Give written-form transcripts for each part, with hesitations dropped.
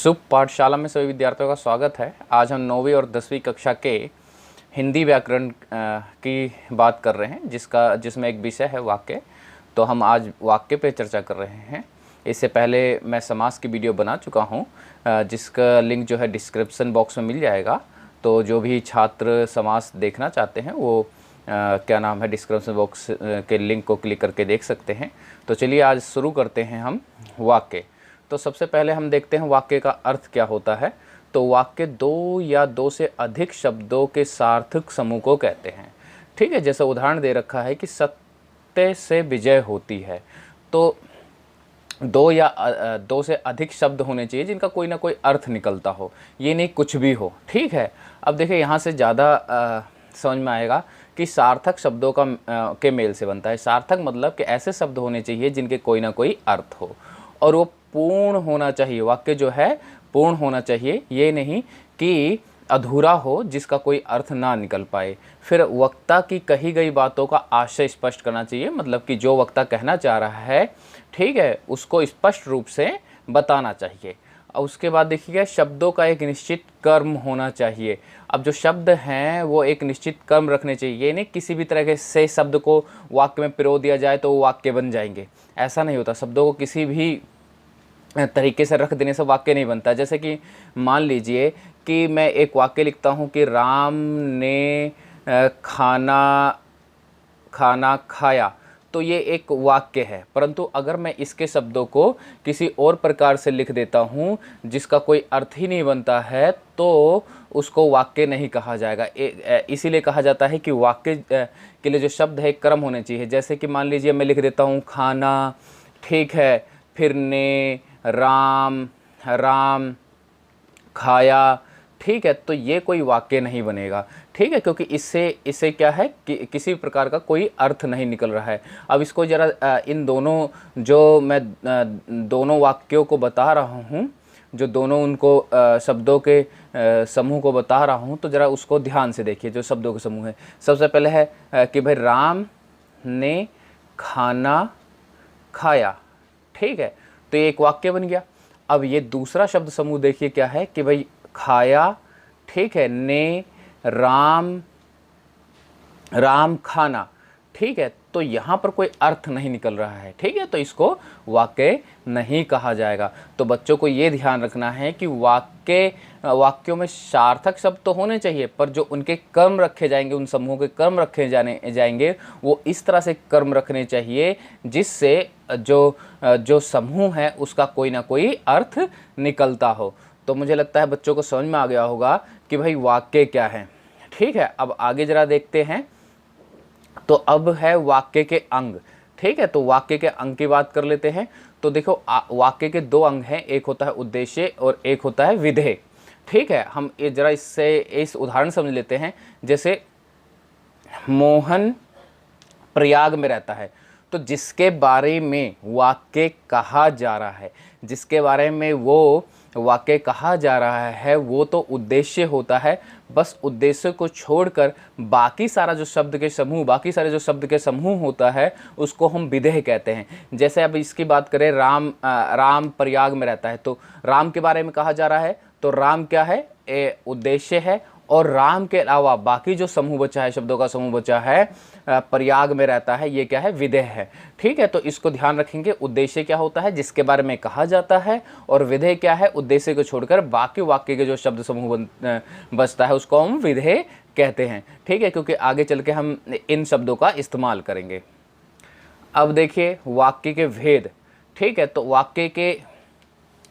शुभ पाठशाला में सभी विद्यार्थियों का स्वागत है। आज हम 9वीं और 10वीं कक्षा के हिंदी व्याकरण की बात कर रहे हैं, जिसमें एक विषय है वाक्य। तो हम आज वाक्य पे चर्चा कर रहे हैं। इससे पहले मैं समास की वीडियो बना चुका हूं, जिसका लिंक जो है डिस्क्रिप्शन बॉक्स में मिल जाएगा। तो जो भी छात्र समास देखना चाहते हैं वो डिस्क्रिप्शन बॉक्स के लिंक को क्लिक करके देख सकते हैं। तो चलिए आज शुरू करते हैं हम वाक्य। तो सबसे पहले हम देखते हैं वाक्य का अर्थ क्या होता है। तो वाक्य दो या दो से अधिक शब्दों के सार्थक समूह को कहते हैं। ठीक है, जैसे उदाहरण दे रखा है कि सत्य से विजय होती है। तो दो से अधिक शब्द होने चाहिए जिनका कोई ना कोई अर्थ निकलता हो, ये नहीं कुछ भी हो। ठीक है, अब देखिए यहाँ से ज़्यादा समझ में आएगा कि सार्थक शब्दों के मेल से बनता है। सार्थक मतलब कि ऐसे शब्द होने चाहिए जिनके कोई ना कोई अर्थ हो, और वो पूर्ण होना चाहिए। वाक्य जो है पूर्ण होना चाहिए, ये नहीं कि अधूरा हो जिसका कोई अर्थ ना निकल पाए। फिर वक्ता की कही गई बातों का आशय स्पष्ट करना चाहिए, मतलब कि जो वक्ता कहना चाह रहा है, ठीक है, उसको स्पष्ट रूप से बताना चाहिए। और उसके बाद देखिए शब्दों का एक निश्चित कर्म होना चाहिए। अब जो शब्द हैं वो एक निश्चित कर्म रखने चाहिए। ये नहीं किसी भी तरह के से शब्द को वाक्य में पिरो दिया जाए तो वो वाक्य बन जाएंगे, ऐसा नहीं होता। शब्दों को किसी भी तरीके से रख देने से वाक्य नहीं बनता। जैसे कि मान लीजिए कि मैं एक वाक्य लिखता हूँ कि राम ने खाना खाया, तो ये एक वाक्य है। परंतु अगर मैं इसके शब्दों को किसी और प्रकार से लिख देता हूँ जिसका कोई अर्थ ही नहीं बनता है, तो उसको वाक्य नहीं कहा जाएगा। इसीलिए कहा जाता है कि वाक्य के लिए जो शब्द है क्रम होने चाहिए। जैसे कि मान लीजिए मैं लिख देता हूँ खाना, ठीक है, फिर ने, राम खाया, ठीक है, तो ये कोई वाक्य नहीं बनेगा। ठीक है, क्योंकि इससे क्या है कि किसी प्रकार का कोई अर्थ नहीं निकल रहा है। अब इसको ज़रा इन दोनों जो मैं दोनों वाक्यों को बता रहा हूँ, जो दोनों उनको शब्दों के समूह को बता रहा हूँ, तो ज़रा उसको ध्यान से देखिए। जो शब्दों के समूह है, सबसे पहले है कि भाई राम ने खाना खाया, ठीक है, तो ये एक वाक्य बन गया। अब ये दूसरा शब्द समूह देखिए क्या है कि भाई खाया, ठीक है, ने, राम खाना, ठीक है, तो यहाँ पर कोई अर्थ नहीं निकल रहा है। ठीक है, तो इसको वाक्य नहीं कहा जाएगा। तो बच्चों को ये ध्यान रखना है कि वाक्यों में सार्थक शब्द तो होने चाहिए, पर जो उनके कर्म रखे जाएंगे, उन समूहों के कर्म रखे जाएंगे, वो इस तरह से कर्म रखने चाहिए जिससे जो समूह है उसका कोई ना कोई अर्थ निकलता हो। तो मुझे लगता है बच्चों को समझ में आ गया होगा कि भाई वाक्य क्या है। ठीक है, अब आगे जरा देखते हैं। तो अब है वाक्य के अंग। ठीक है, तो वाक्य के अंग की बात कर लेते हैं। तो देखो वाक्य के दो अंग हैं, एक होता है उद्देश्य और एक होता है विधेय। ठीक है, हम ये जरा इस उदाहरण समझ लेते हैं। जैसे मोहन प्रयाग में रहता है, तो जिसके बारे में वाक्य कहा जा रहा है, जिसके बारे में वो वाक्य कहा जा रहा है, वो तो उद्देश्य होता है। बस उद्देश्य को छोड़कर बाकी सारा जो शब्द के समूह, बाकी सारे जो शब्द के समूह होता है, उसको हम विधेय कहते हैं। जैसे अब इसकी बात करें, राम प्रयाग में रहता है, तो राम के बारे में कहा जा रहा है, तो राम क्या है, उद्देश्य है। और राम के अलावा बाकी जो समूह बचा है, शब्दों का समूह बचा है, प्रयाग में रहता है, ये क्या है, विधेय है। ठीक है, तो इसको ध्यान रखेंगे। उद्देश्य क्या होता है, जिसके बारे में कहा जाता है, और विधेय क्या है, उद्देश्य को छोड़कर बाकी वाक्य के जो शब्द समूह बचता है उसको हम विधेय कहते हैं। ठीक है, क्योंकि आगे चल के हम इन शब्दों का इस्तेमाल करेंगे। अब देखिए वाक्य के भेद। ठीक है, तो वाक्य के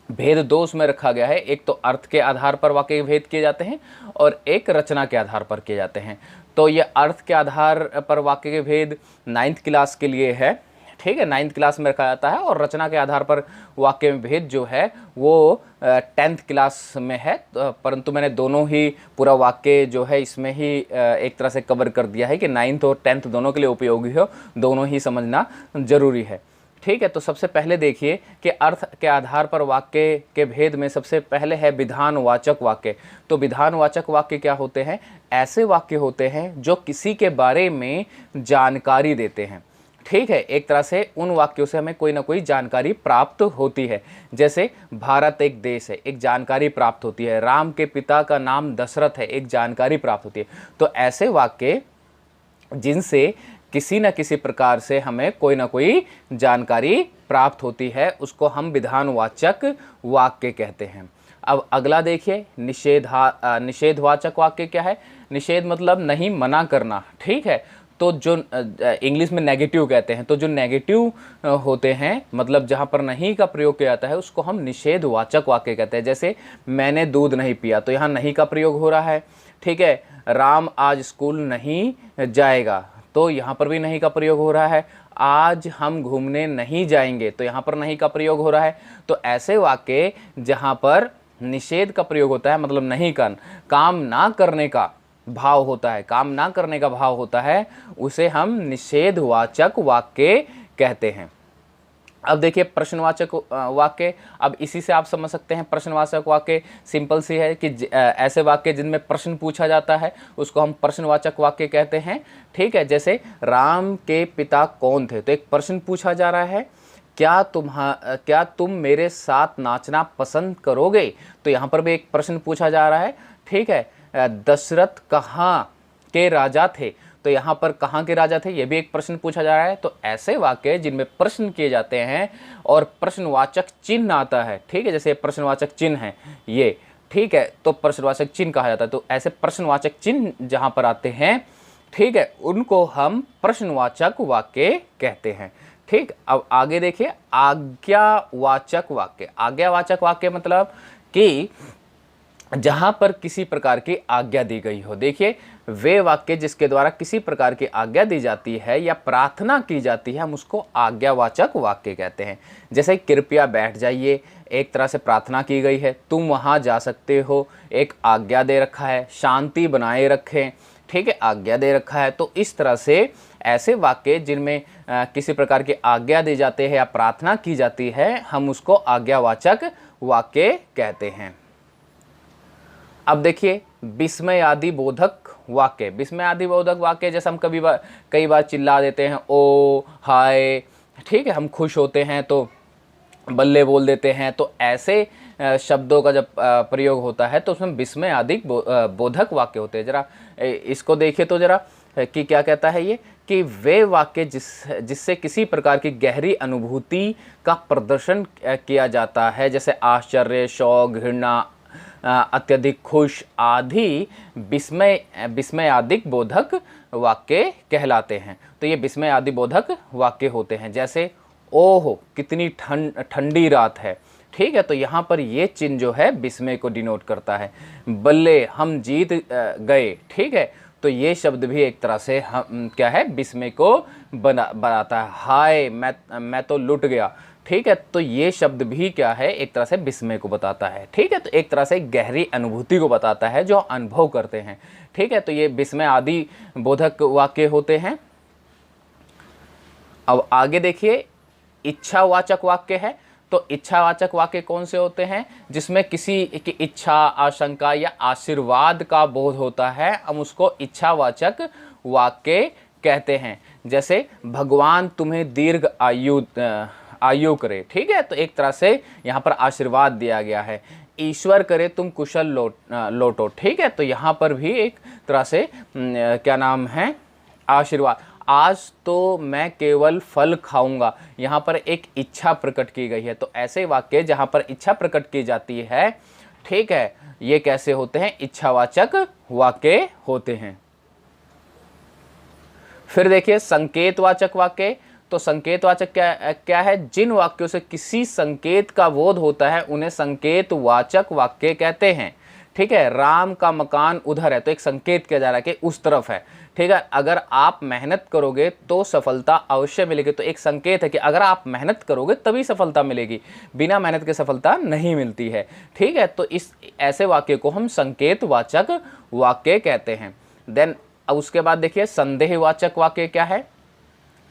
भेद दो उसमें रखा गया है। एक तो अर्थ के आधार पर वाक्य के भेद किए जाते हैं, और एक रचना के आधार पर किए जाते हैं। तो ये अर्थ के आधार पर वाक्य के भेद 9th क्लास के लिए है। ठीक है, 9th क्लास में रखा जाता है। और रचना के आधार पर वाक्य में भेद जो है वो 10th क्लास में है। परंतु मैंने दोनों ही पूरा वाक्य जो है इसमें ही एक तरह से कवर कर दिया है कि 9th और 10th दोनों के लिए उपयोगी हो, दोनों ही समझना जरूरी है। ठीक है, तो सबसे पहले देखिए कि अर्थ के आधार पर वाक्य के भेद में सबसे पहले है विधानवाचक वाक्य। तो विधानवाचक वाक्य क्या होते हैं, ऐसे वाक्य होते हैं जो किसी के बारे में जानकारी देते हैं। ठीक है, एक तरह से उन वाक्यों से हमें कोई ना कोई जानकारी प्राप्त होती है। जैसे भारत एक देश है, एक जानकारी प्राप्त होती है। राम के पिता का नाम दशरथ है, एक जानकारी प्राप्त होती है। तो ऐसे वाक्य जिनसे किसी न किसी प्रकार से हमें कोई ना कोई जानकारी प्राप्त होती है, उसको हम विधानवाचक वाक्य कहते हैं। अब अगला देखिए, निषेधवाचक वाक्य क्या है? निषेध मतलब नहीं, मना करना। ठीक है, तो जो इंग्लिश में नेगेटिव कहते हैं, तो जो नेगेटिव होते हैं, मतलब जहाँ पर नहीं का प्रयोग किया जाता है, उसको हम निषेधवाचक वाक्य कहते हैं। जैसे मैंने दूध नहीं पिया, तो यहाँ नहीं का प्रयोग हो रहा है। ठीक है, राम आज स्कूल नहीं जाएगा, तो यहाँ पर भी नहीं का प्रयोग हो रहा है। आज हम घूमने नहीं जाएंगे, तो यहाँ पर नहीं का प्रयोग हो रहा है। तो ऐसे वाक्य जहाँ पर निषेध का प्रयोग होता है, मतलब नहीं का, काम ना करने का भाव होता है, काम ना करने का भाव होता है, उसे हम निषेधवाचक वाक्य कहते हैं। अब देखिए प्रश्नवाचक वाक्य। अब इसी से आप समझ सकते हैं प्रश्नवाचक वाक्य सिंपल सी है कि ऐसे वाक्य जिनमें प्रश्न पूछा जाता है उसको हम प्रश्नवाचक वाक्य कहते हैं। ठीक है, जैसे राम के पिता कौन थे, तो एक प्रश्न पूछा जा रहा है, क्या तुम मेरे साथ नाचना पसंद करोगे, तो यहाँ पर भी एक प्रश्न पूछा जा रहा है। ठीक है, दशरथ कहाँ के राजा थे, तो यहाँ पर कहाँ के राजा थे, ये भी एक प्रश्न पूछा जा रहा है। तो ऐसे वाक्य जिनमें प्रश्न किए जाते हैं और प्रश्नवाचक चिन्ह आता है, ठीक है, जैसे प्रश्नवाचक चिन्ह है ये, ठीक है, तो प्रश्नवाचक चिन्ह कहा जाता है। तो ऐसे प्रश्नवाचक चिन्ह जहाँ पर आते हैं, ठीक है, उनको हम प्रश्नवाचक वाक्य कहते हैं। ठीक, अब आगे देखिए आज्ञावाचक वाक्य। आज्ञावाचक वाक्य मतलब कि जहां पर किसी प्रकार की आज्ञा दी गई हो। देखिए वे वाक्य जिसके द्वारा किसी प्रकार की आज्ञा दी जाती है या प्रार्थना की जाती है, हम उसको आज्ञावाचक वाक्य कहते हैं। जैसे कृपया बैठ जाइए, एक तरह से प्रार्थना की गई है, तुम वहां जा सकते हो, एक आज्ञा दे रखा है, शांति बनाए रखें, ठीक है, आज्ञा दे रखा है। तो इस तरह से ऐसे वाक्य जिनमें किसी प्रकार की आज्ञा दी जाती है या प्रार्थना की जाती है, हम उसको आज्ञावाचक वाक्य कहते हैं। अब देखिए विस्मय आदि बोधक वाक्य। विस्मय आदि बोधक वाक्य जैसे हम कई बार चिल्ला देते हैं, ओ हाय, ठीक है, हम खुश होते हैं तो बल्ले बोल देते हैं, तो ऐसे शब्दों का जब प्रयोग होता है तो उसमें विस्मय आदि बोधक वाक्य होते हैं। जरा इसको देखिए तो जरा कि क्या कहता है ये, कि वे वाक्य जिससे किसी प्रकार की गहरी अनुभूति का प्रदर्शन किया जाता है, जैसे आश्चर्य, शौक, घृणा, अत्यधिक खुश आदि विस्मय आदि बोधक वाक्य कहलाते हैं। तो ये विस्मय आदि बोधक वाक्य होते हैं। जैसे ओह कितनी ठंडी रात है, ठीक है, तो यहाँ पर ये चिन्ह जो है विस्मय को डिनोट करता है। बल्ले हम जीत गए, ठीक है, तो ये शब्द भी एक तरह से हम क्या है, विस्मय को बनाता है। हाय मैं तो लुट गया, ठीक है, तो ये शब्द भी क्या है, एक तरह से विस्मय को बताता है। ठीक है, तो एक तरह से गहरी अनुभूति को बताता है जो अनुभव करते हैं। ठीक है, तो ये विस्मय आदि बोधक वाक्य होते हैं। अब आगे देखिए इच्छावाचक वाक्य है। तो इच्छावाचक वाक्य कौन से होते हैं? जिसमें किसी की इच्छा, आशंका या आशीर्वाद का बोध होता है, हम उसको इच्छावाचक वाक्य कहते हैं। जैसे भगवान तुम्हें दीर्घ आयु करे, ठीक है, तो एक तरह से यहाँ पर आशीर्वाद दिया गया है। ईश्वर करे तुम कुशल लौटो, ठीक है, तो यहाँ पर भी एक तरह से क्या नाम है, आशीर्वाद। आज तो मैं केवल फल खाऊंगा, यहाँ पर एक इच्छा प्रकट की गई है। तो ऐसे वाक्य जहाँ पर इच्छा प्रकट की जाती है, ठीक है, ये कैसे होते हैं, इच्छावाचक वाक्य होते हैं। फिर देखिए संकेतवाचक वाक्य। तो संकेतवाचक क्या है? जिन वाक्यों से किसी संकेत का बोध होता है उन्हें संकेतवाचक वाक्य कहते हैं। ठीक है, राम का मकान उधर है, तो एक संकेत किया जा रहा है कि उस तरफ है। ठीक है, अगर आप मेहनत करोगे तो सफलता अवश्य मिलेगी, तो एक संकेत है कि अगर आप मेहनत करोगे तभी सफलता मिलेगी, बिना मेहनत के सफलता नहीं मिलती है। ठीक है, तो इस ऐसे वाक्य को हम संकेतवाचक वाक्य कहते हैं। देन अब उसके बाद देखिए संदेहवाचक वाक्य क्या है?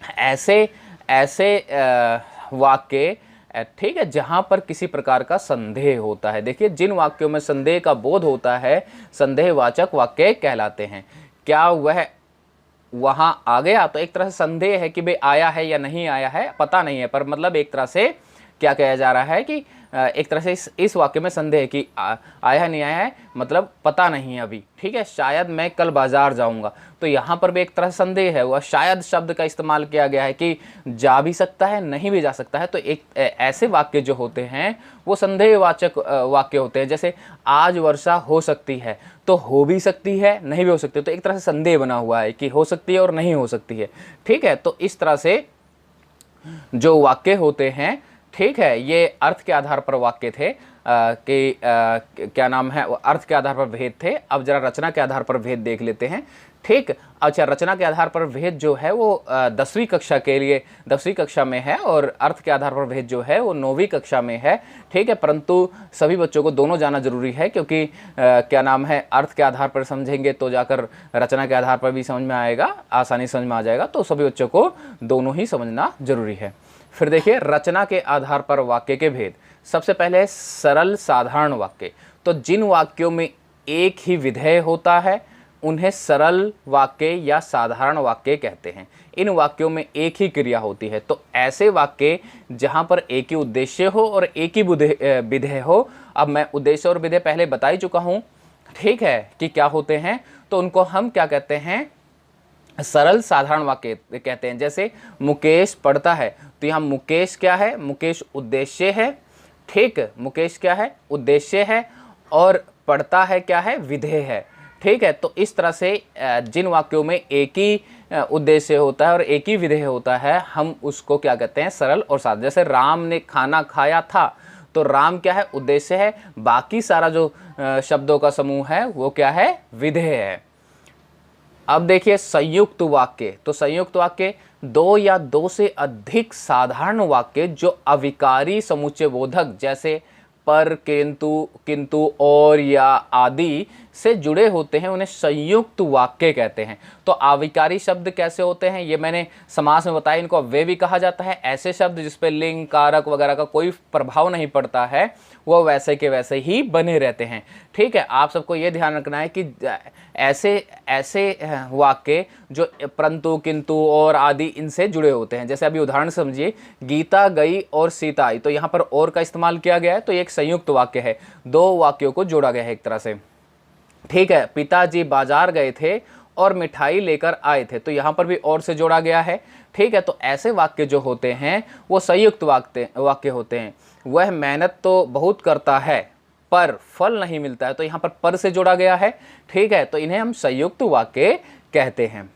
ऐसे वाक्य, ठीक है, जहां पर किसी प्रकार का संदेह होता है। देखिए जिन वाक्यों में संदेह का बोध होता है संदेहवाचक वाक्य कहलाते हैं। क्या वहां आ गया तो एक तरह से संदेह है कि भाई आया है या नहीं आया है, पता नहीं है, पर मतलब एक तरह से क्या कहा जा रहा है कि एक तरह से इस वाक्य में संदेह है कि आया नहीं आया है, मतलब पता नहीं है अभी, ठीक है। शायद मैं कल बाजार जाऊंगा, तो यहाँ पर भी एक तरह से संदेह है, वह शायद शब्द का इस्तेमाल किया गया है कि जा भी सकता है नहीं भी जा सकता है। तो एक ऐसे वाक्य जो होते हैं वो संदेहवाचक वाक्य होते हैं। जैसे आज वर्षा हो सकती है, तो हो भी सकती है नहीं भी हो सकती है, तो एक तरह से संदेह बना हुआ है कि हो सकती है और नहीं हो सकती है, ठीक है। तो इस तरह से जो वाक्य होते हैं, ठीक है, ये अर्थ के आधार पर वाक्य थे कि क्या नाम है, अर्थ के आधार पर भेद थे। अब जरा रचना के आधार पर भेद देख लेते हैं, ठीक। अच्छा, रचना के आधार पर भेद जो है वो 10वीं कक्षा के लिए 10वीं कक्षा में है, और अर्थ के आधार पर भेद जो है वो 9वीं कक्षा में है, ठीक है। परंतु सभी बच्चों को दोनों जाना जरूरी है, क्योंकि क्या नाम है, अर्थ के आधार पर समझेंगे तो जाकर रचना के आधार पर भी समझ में आएगा, आसानी समझ में आ जाएगा। तो सभी बच्चों को दोनों ही समझना जरूरी है। फिर देखिए रचना के आधार पर वाक्य के भेद। सबसे पहले है सरल साधारण वाक्य। तो जिन वाक्यों में एक ही विधेय होता है उन्हें सरल वाक्य या साधारण वाक्य कहते हैं। इन वाक्यों में एक ही क्रिया होती है। तो ऐसे वाक्य जहां पर एक ही उद्देश्य हो और एक ही विधेय हो। अब मैं उद्देश्य और विधेय पहले बता ही चुका हूं, ठीक है, कि क्या होते हैं, तो उनको हम क्या कहते हैं, सरल साधारण वाक्य कहते हैं। जैसे मुकेश पढ़ता है, तो यहाँ मुकेश क्या है, मुकेश उद्देश्य है, ठीक। मुकेश क्या है, उद्देश्य है, और पढ़ता है क्या है, विधेय है, ठीक है। तो इस तरह से जिन वाक्यों में एक ही उद्देश्य होता है और एक ही विधेय होता है, हम उसको क्या कहते हैं, सरल और साधारण। जैसे राम ने खाना खाया था, तो राम क्या है, उद्देश्य है, बाकी सारा जो शब्दों का समूह है वो क्या है, विधेय है। अब देखिए संयुक्त वाक्य। तो संयुक्त वाक्य दो या दो से अधिक साधारण वाक्य जो अविकारी समुच्चय बोधक जैसे पर, किंतु, किंतु, और या आदि से जुड़े होते हैं, उन्हें संयुक्त वाक्य कहते हैं। तो अविकारी शब्द कैसे होते हैं, ये मैंने समास में बताया, इनको अव्यय भी कहा जाता है। ऐसे शब्द जिस पे लिंग, कारक वगैरह का कोई प्रभाव नहीं पड़ता है, वो वैसे के वैसे ही बने रहते हैं, ठीक है। आप सबको ये ध्यान रखना है कि ऐसे वाक्य जो परंतु, किंतु, और आदि इनसे जुड़े होते हैं। जैसे अभी उदाहरण समझिए, गीता गई और सीता आई, तो यहाँ पर और का इस्तेमाल किया गया है, तो ये एक संयुक्त वाक्य है, दो वाक्यों को जोड़ा गया है एक तरह से, ठीक है। पिताजी बाजार गए थे और मिठाई लेकर आए थे, तो यहाँ पर भी और से जोड़ा गया है, ठीक है। तो ऐसे वाक्य जो होते हैं वो संयुक्त वाक्य होते हैं। वह मेहनत तो बहुत करता है पर फल नहीं मिलता है, तो यहाँ पर से जोड़ा गया है, ठीक है। तो इन्हें हम संयुक्त वाक्य कहते हैं।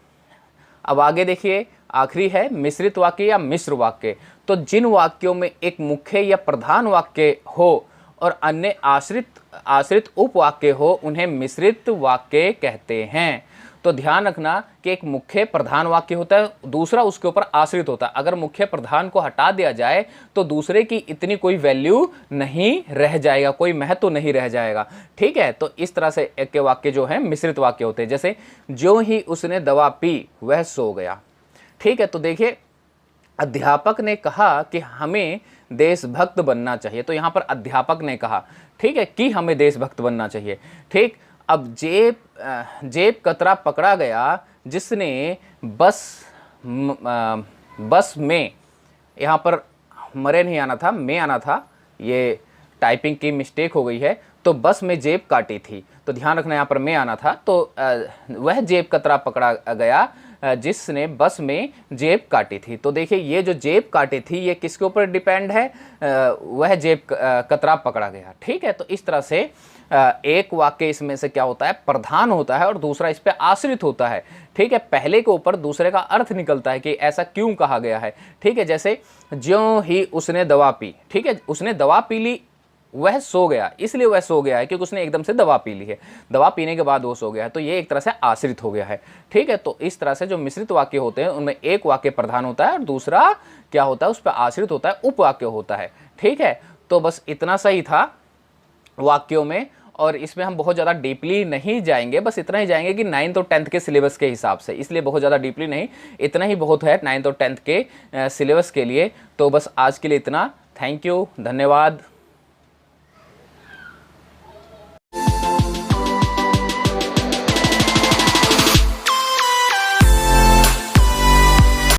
अब आगे देखिए, आखिरी है मिश्रित वाक्य या मिश्र वाक्य। तो जिन वाक्यों में एक मुख्य या प्रधान वाक्य हो और अन्य आश्रित उपवाक्य हो, उन्हें मिश्रित वाक्य कहते हैं। तो ध्यान रखना कि एक मुख्य प्रधान वाक्य होता है, दूसरा उसके ऊपर आश्रित होता है। अगर मुख्य प्रधान को हटा दिया जाए तो दूसरे की इतनी कोई वैल्यू नहीं रह जाएगा, कोई महत्व नहीं रह जाएगा, ठीक है। तो इस तरह से एक के वाक्य जो है मिश्रित वाक्य होते हैं। जैसे जो ही उसने दवा पी वह सो गया, ठीक है। तो देखिए अध्यापक ने कहा कि हमें देशभक्त बनना चाहिए, तो यहाँ पर अध्यापक ने कहा, ठीक है, कि हमें देशभक्त बनना चाहिए, ठीक। अब जेब कतरा पकड़ा गया जिसने बस में, यहाँ पर मरे नहीं आना था, में आना था, ये टाइपिंग की मिस्टेक हो गई है। तो बस में जेब काटी थी, तो ध्यान रखना यहाँ पर में आना था। तो वह जेब कतरा पकड़ा गया जिसने बस में जेब काटी थी। तो देखिए ये जो जेब काटी थी ये किसके ऊपर डिपेंड है, वह जेब कतरा पकड़ा गया, ठीक है। तो इस तरह से एक वाक्य इसमें से क्या होता है, प्रधान होता है और दूसरा इस पे आश्रित होता है, ठीक है। पहले के ऊपर दूसरे का अर्थ निकलता है कि ऐसा क्यों कहा गया है, ठीक है। जैसे ज्यों ही उसने दवा पी, ठीक है, उसने दवा पी ली, वह सो गया, इसलिए वह सो गया है क्योंकि उसने एकदम से दवा पी ली है, दवा पीने के बाद वो सो गया है, तो ये एक तरह से आश्रित हो गया है, ठीक है। तो इस तरह से जो मिश्रित वाक्य होते हैं उनमें एक वाक्य प्रधान होता है और दूसरा क्या होता है, उस पर आश्रित होता है, उपवाक्य होता है, ठीक है। तो बस इतना सही था वाक्यों में, और इसमें हम बहुत ज़्यादा डीपली नहीं जाएंगे, बस इतना ही जाएंगे कि 9th और 10th के सिलेबस के हिसाब से, इसलिए बहुत ज़्यादा डीपली नहीं, इतना ही बहुत है 9th और 10th के सिलेबस के लिए। तो बस आज के लिए इतना, थैंक यू, धन्यवाद।